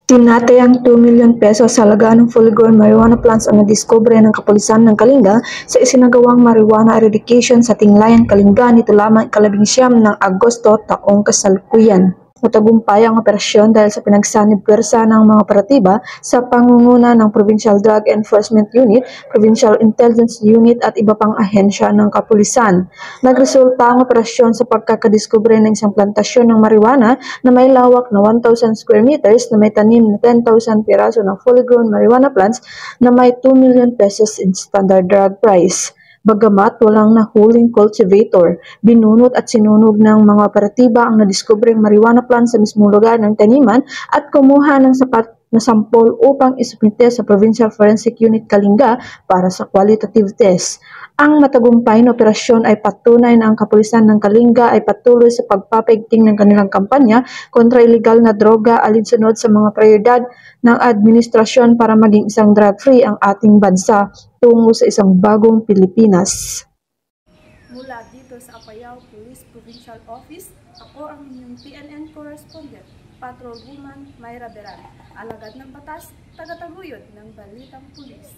Tinatayang 2 million pesos halaga ng full-grown marijuana plants ang nadiskubre ng kapulisan ng Kalinga sa isinagawang marijuana eradication sa Tinglayan, Kalinga nito lamang ika-19 ng Agosto taong kasalukuyan. Matagumpay ang operasyon dahil sa pinagsanib puwersa ng mga operatiba sa pangunguna ng Provincial Drug Enforcement Unit, Provincial Intelligence Unit at iba pang ahensya ng kapulisan. Nagresulta ang operasyon sa pagkakadiskubre ng isang plantasyon ng marijuana na may lawak na 1,000 square meters na may tanim na 10,000 piraso ng fully grown marijuana plants na may 2 million pesos in standard drug price. Bagamat walang nahuling cultivator, binunot at sinunog ng mga operatiba ang nadiskubreng marijuana plant sa mismong lugar ng taniman at kumuha ng sapat na sampol upang isubmite sa Provincial Forensic Unit Kalinga para sa qualitative test. Ang matagumpay na operasyon ay patunay na ang kapulisan ng Kalinga ay patuloy sa pagpapaigting ng kanilang kampanya kontra ilegal na droga alinsunod sa mga prioridad ng administrasyon para maging isang drug-free ang ating bansa tungo sa isang bagong Pilipinas. Mula dito sa Apayao Police Provincial Office, ako ang inyong PNN correspondent, Patrol Woman Mayra Beran, alagad ng batas, tagataguyod ng Balitang Pulis.